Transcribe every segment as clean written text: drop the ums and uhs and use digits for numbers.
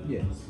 Yes.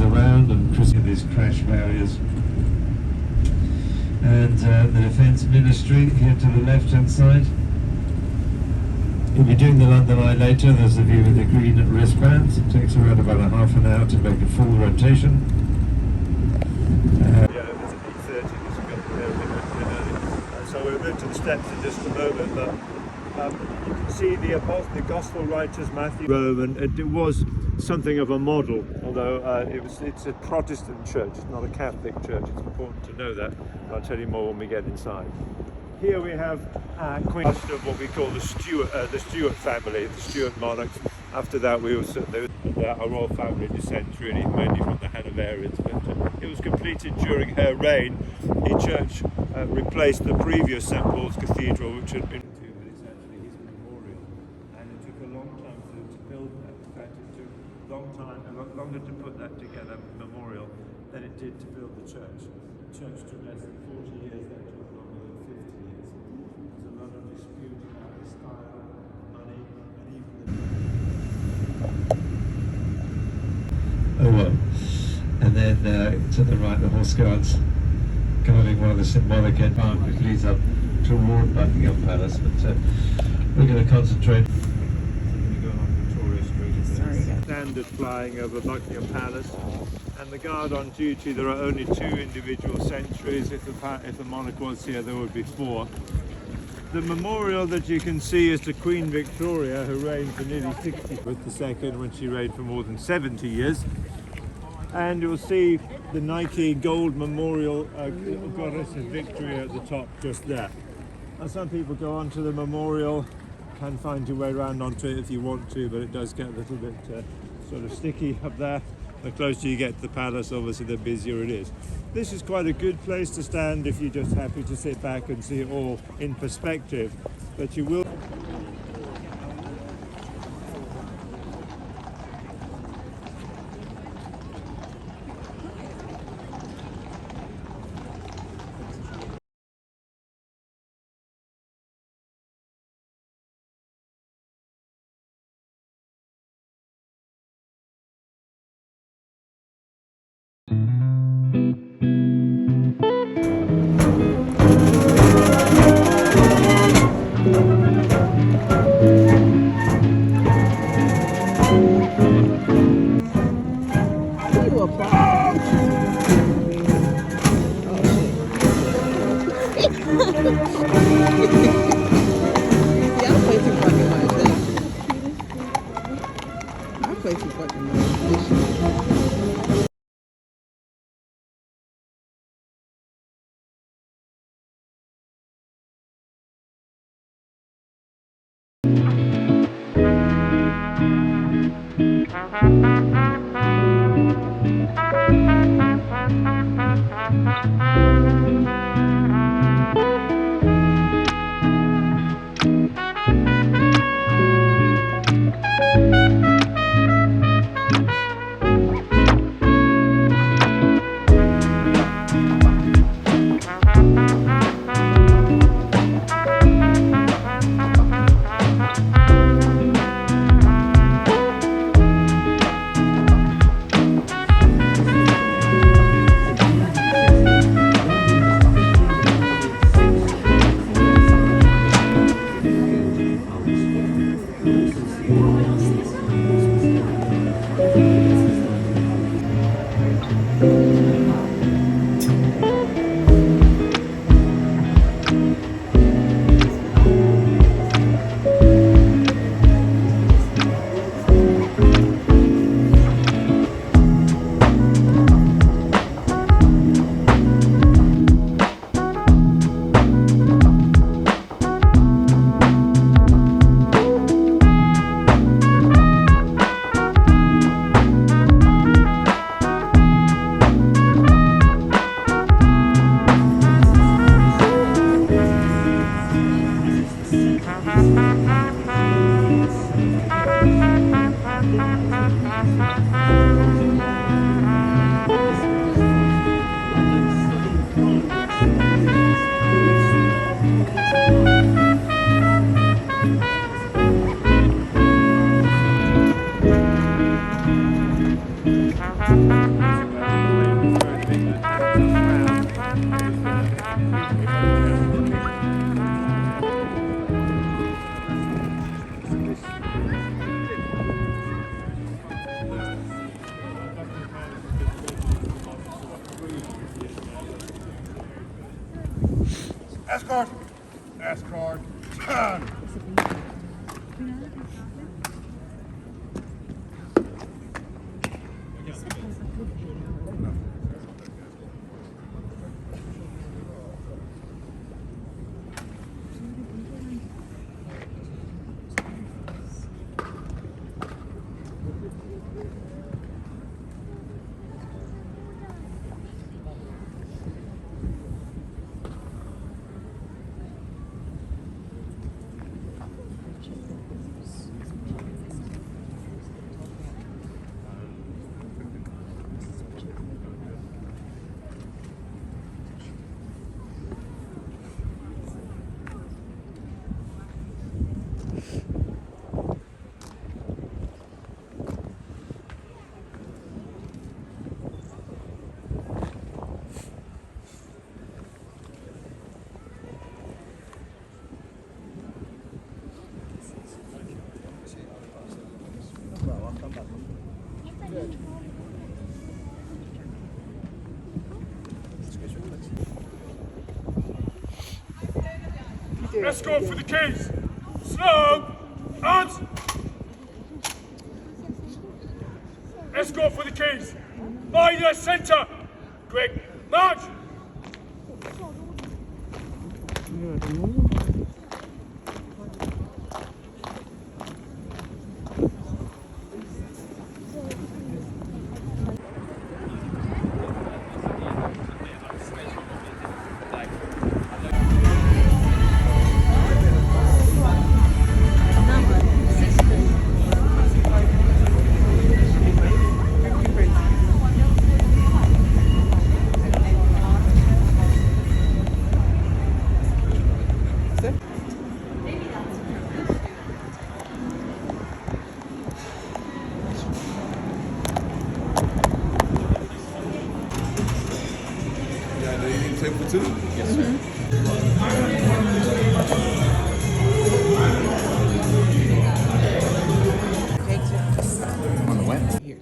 Around and christening these crash barriers, and the Defence Ministry here to the left hand side. If you're doing the London Eye later, there's the view of the green wristbands. It takes around about a half an hour to make a full rotation. Yeah, it's at 8:30, so we'll move to the steps in just a moment, but you can see the Gospel writers Matthew, Rome, and it was something of a model, although it's a Protestant church, it's not a Catholic church. It's important to know that. I'll tell you more when we get inside. Here we have Queen of what we call the Stuart family, the Stuart monarchs. After that, we also our royal family descends really mainly from the Hanoverians, but it was completed during her reign. The church replaced the previous St. Paul's Cathedral, which had been. Longer to put that together, memorial, than it did to build the church. The church took less than 40 years, that took longer than 50 years. There's a lot of dispute about the style, money, and even the... Oh well. And then to the right, the Horse Guards guarding one of the symbolic end park which leads up toward Buckingham Palace, but we're going to concentrate. Standard flying over Buckingham Palace, and the guard on duty, there are only 2 individual sentries. If the monarch was here, there would be 4. The memorial that you can see is to Queen Victoria, who reigned for nearly 60 with the second when she reigned for more than 70 years. And you'll see the Nike Gold Memorial Goddess of Victory at the top just there. And some people go onto the memorial, can find your way around onto it if you want to, but it does get a little bit sort of sticky up there. The closer you get to the palace, obviously the busier it is. This is quite a good place to stand if you're just happy to sit back and see it all in perspective, but you will Escort! Escort! Turn! Escort for the keys. Slow. Hands. Escort for the keys. Minor center. Quick. March. Yeah, do you need table two? Yes, sir. On the what? Here.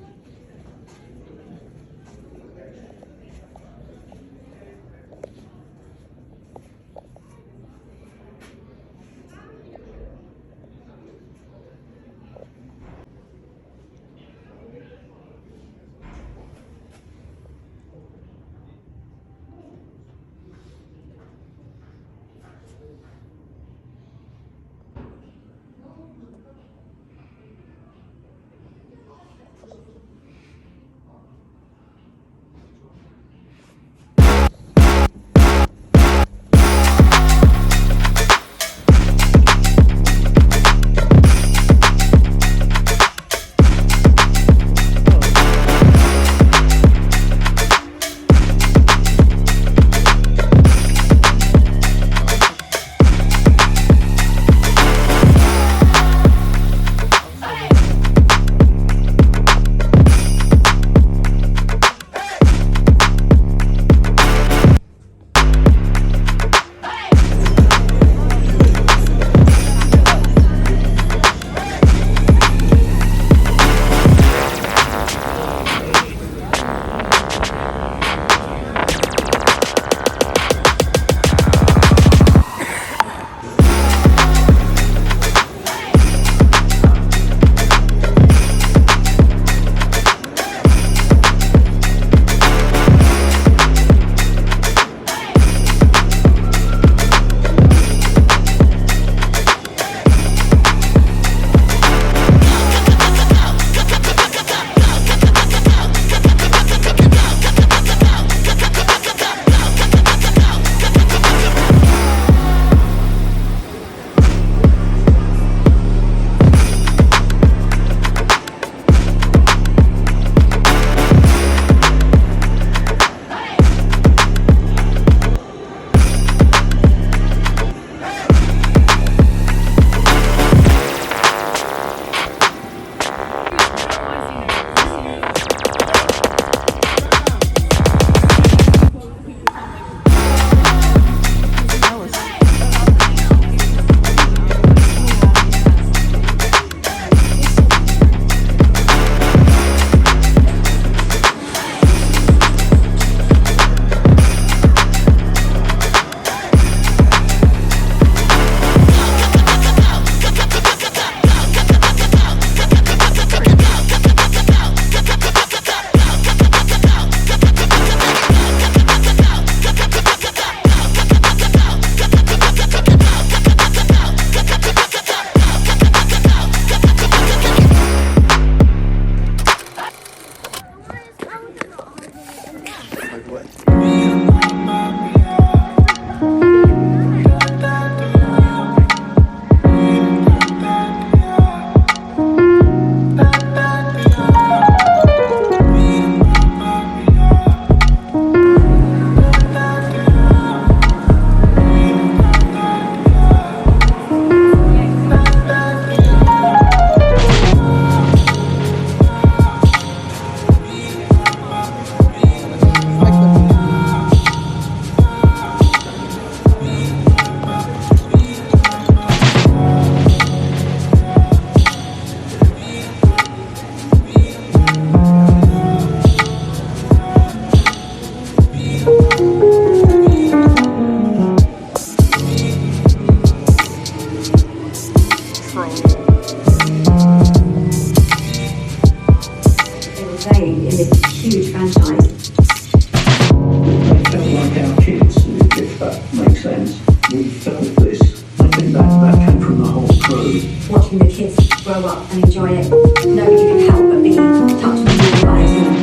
watching the kids grow up and enjoy it, nobody could help but be touched and moved by it all.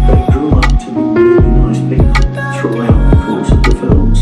They grew up to be really nice people throughout the course of the films.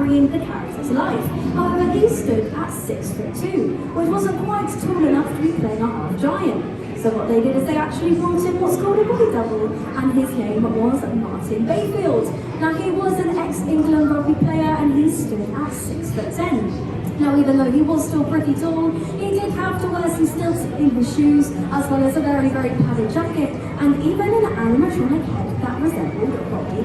bringing the character to life. However, he stood at 6'2", which wasn't quite tall enough to be playing a half giant. So what they did is they actually brought in what's called a body double, and his name was Martin Bayfield. Now he was an ex-England rugby player and he stood at 6'10". Now even though he was still pretty tall, he did have to wear some stilts in his shoes, as well as a very, very padded jacket, and even an animatronic head that resembled Robbie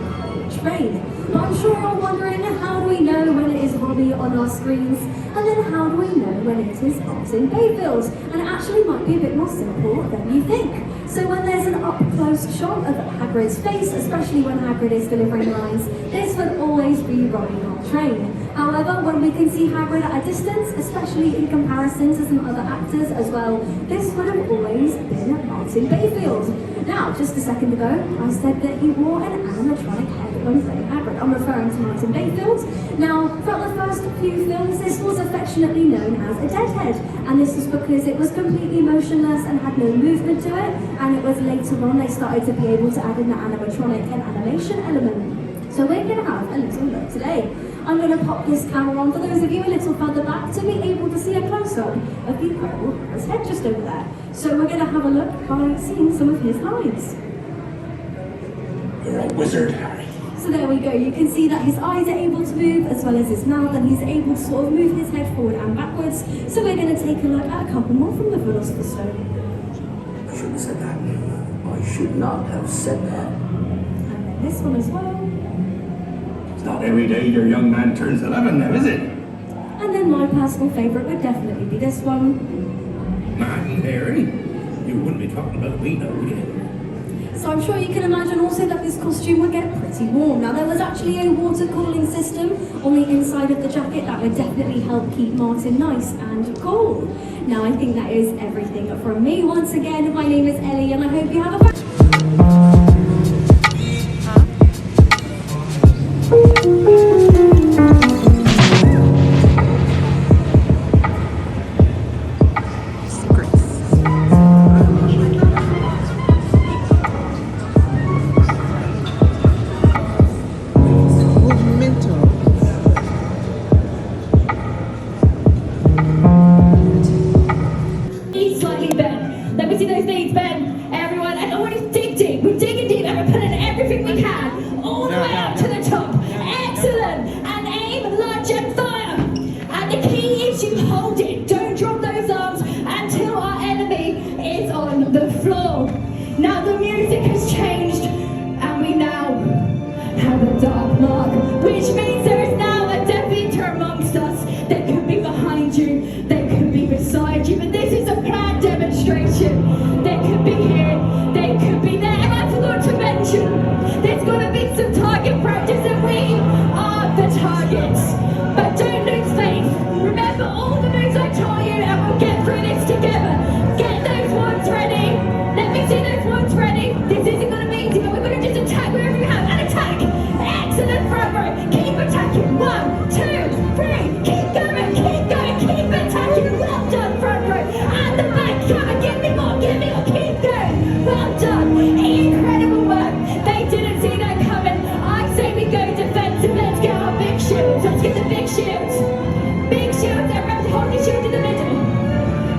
Coltrane. Now I'm sure you're wondering, how do we know when it is Robbie on our screens? And then how do we know when it is Martin Bayfield? And it actually might be a bit more simple than you think. So when there's an up-close shot of Hagrid's face, especially when Hagrid is delivering lines, this would always be Robbie Coltrane. However, when we can see Hagrid at a distance, especially in comparison to some other actors as well, this would have always been Martin Bayfield. Now, just a second ago, I said that he wore an animatronic head when playing Hagrid. I'm referring to Martin Bayfield. Now, Throughout the first few films, this was affectionately known as a deadhead, and this was because it was completely motionless and had no movement to it, and it was later on they started to be able to add in the animatronic and animation element. So we're going to have a little look today. I'm going to pop this camera on for those of you a little further back to be able to see a close-up of the Incredible Harry's head just over there. So we're going to have a look by seeing some of his lines. You're a wizard, Harry. So there we go, you can see that his eyes are able to move as well as his mouth, and he's able to sort of move his head forward and backwards. So we're going to take a look at a couple more from the Philosopher's Stone. I shouldn't have said that. I should not have said that. And then this one as well. It's not every day your young man turns 11 now, is it? And then my personal favourite would definitely be this one. Man, Harry, you wouldn't be talking about me now, would you? So I'm sure you can imagine also that this costume would get pretty warm. Now there was actually a water cooling system on the inside of the jacket that would definitely help keep Martin nice and cool. Now I think that is everything from me. Once again, my name is Ellie and I hope you have a slightly bent. Let me see those knees bent, everyone. And I want to dig deep. We're digging deep and we're putting everything we can all the way up to the top. Excellent. And aim, lunge and fire. And the key is you hold it. Don't drop those arms until our enemy is on the floor. Now the music has changed and we now have a dark mark, which means there is now a Death Eater amongst us. They could be behind you, they could be beside you, but this is a planned demonstration. They could be here, they could be there, and I forgot to mention, there's got to be some target practice, and we are the targets. But don't lose faith. Remember all the moves I taught you, and we'll get through this together. Get those ones ready. Let me see those ones ready. This isn't going to be easy, but we're going to just attack wherever you have, and attack. Excellent front row. Keep attacking. 1, 2, 3. Keep going. Keep going. Keep attacking. Well done, front row. And the back. Come and give me more. Give me more. Keep going. Well done. Incredible work. They didn't see that coming. I say we go defensive. Let's get our big shields. Let's get the big shields. Big shields. Everyone hold your shield in the middle.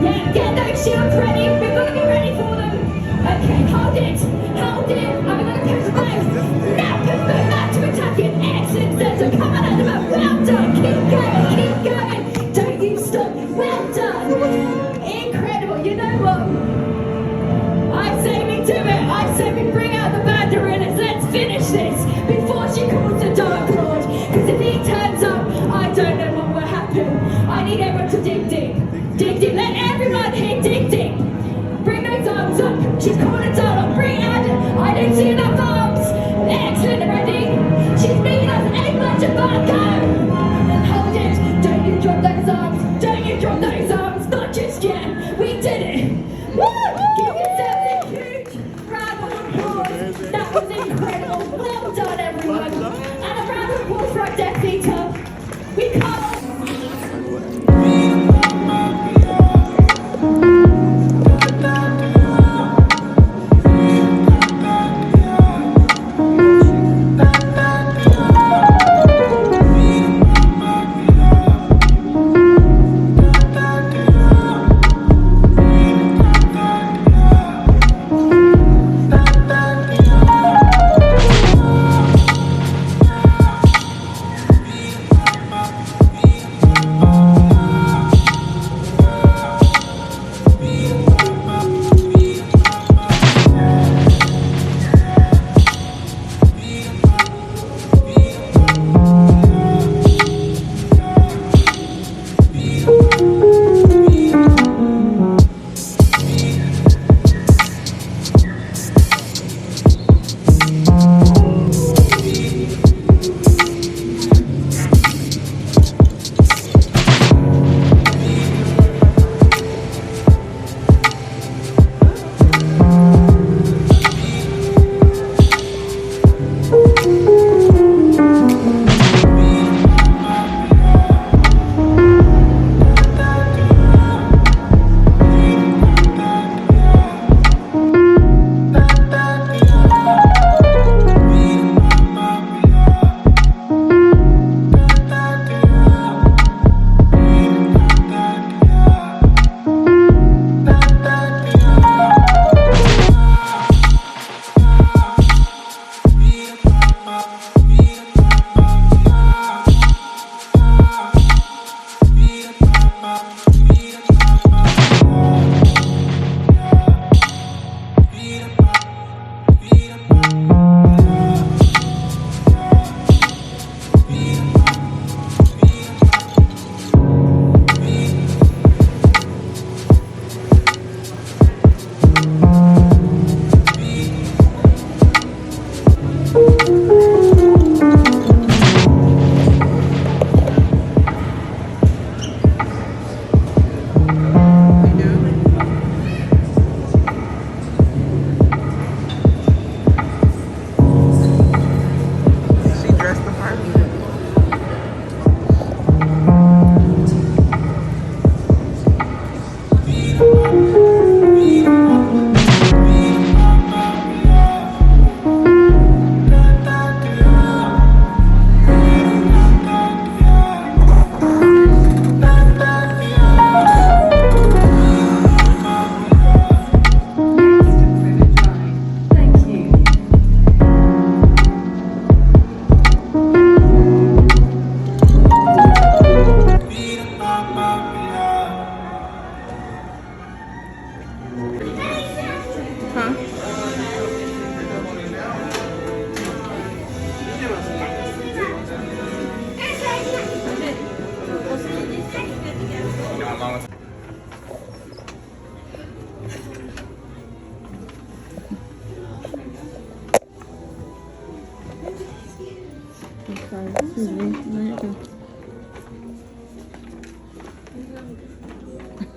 Yeah, get those shields ready. We're going to be ready for them. Okay, hold it. Hold it. And we're going to push back. Now push back to attack it. Excellent center. Come on at the back. Well done. Keep going. Keep going. Don't you stop. Well done. Incredible. You know what? I say we do it. I say we bring out the banderinas. Let's finish this before she calls the Dark Lord. Because if he turns up, I don't know what will happen. I need everyone to dig deep. Dig deep. Let everyone hit dig deep. Bring those arms up. She's calling down. Bring out. I don't see enough arms. Excellent. Ready? She's bringing us a bunch of bar. Go. Hold it. Don't you drop those arms. Don't you drop those arms. Not just yet. We did it. Woo! Give yourself a huge round of applause. That was incredible. Well done, everyone. And a round of applause for our Death Eater. We can't.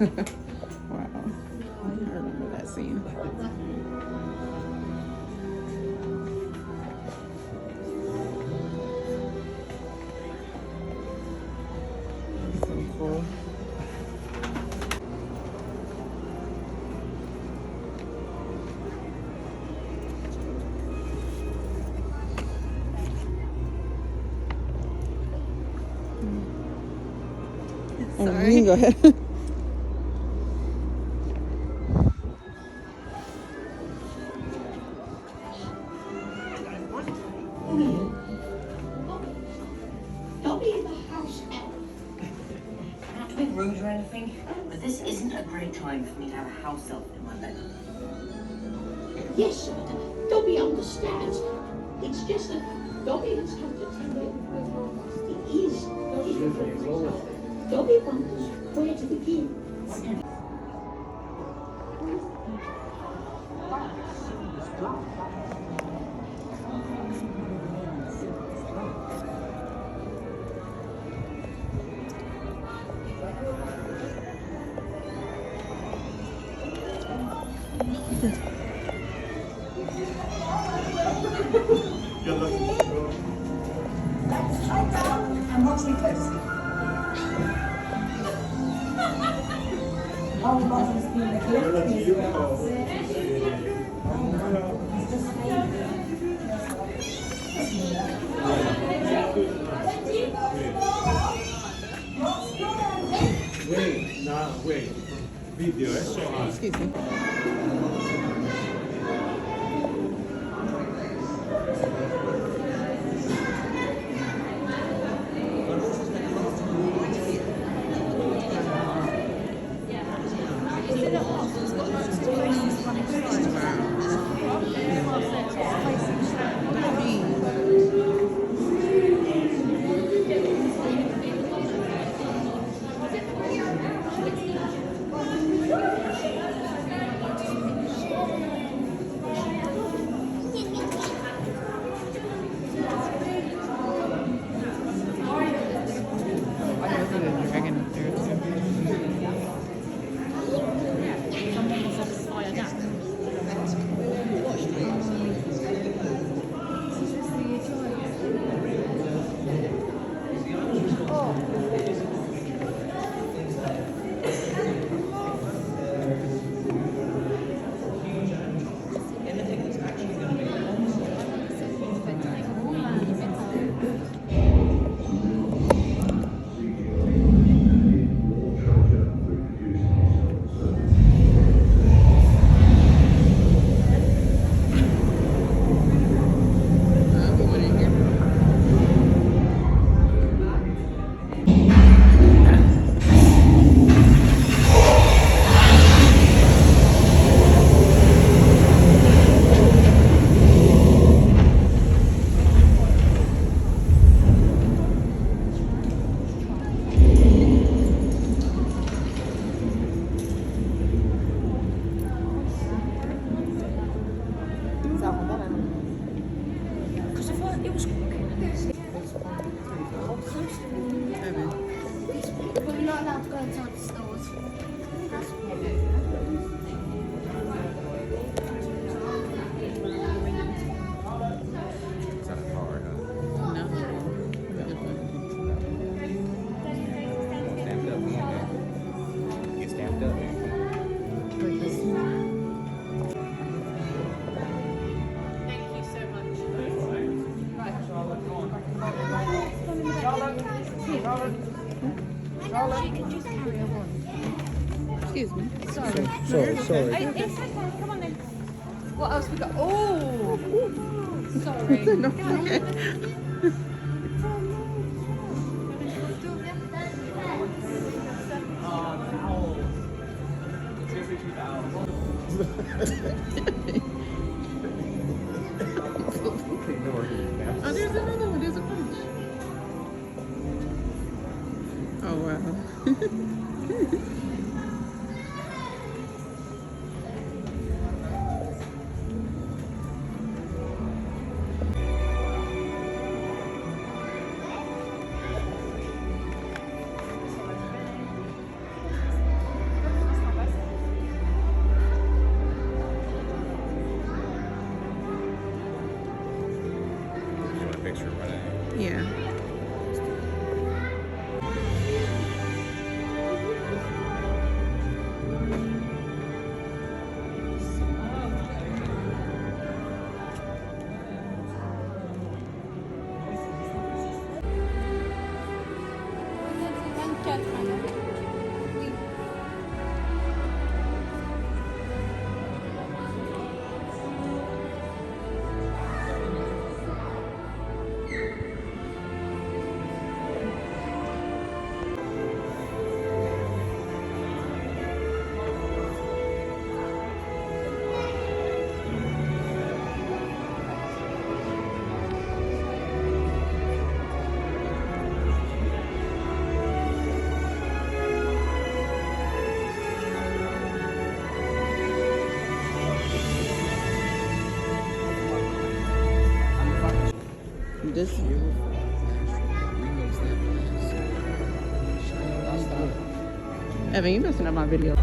Wow. I remember that scene. So cool. Oh, you can go ahead. Don't be in the house elf. Not to be rude or anything, but this isn't a great time for me to have a house elf in my bedroom. Yes, sir. Dobby understands. It's just that Dobby has come to tell you he is different. Dobby wonders where to begin. And watch me closely. Old Mother's been neglecting his wells. Wait. Video, Excuse me. But we're not allowed to go inside the stores. Is that a car? No. Stamped up, man. Get stamped up, man. Excuse me. Sorry. It's okay, come on then. What else we got? Oh! Sorry. No, okay. Oh, there's another one. There's a bunch. Oh, wow. This Evan, you messing up my video.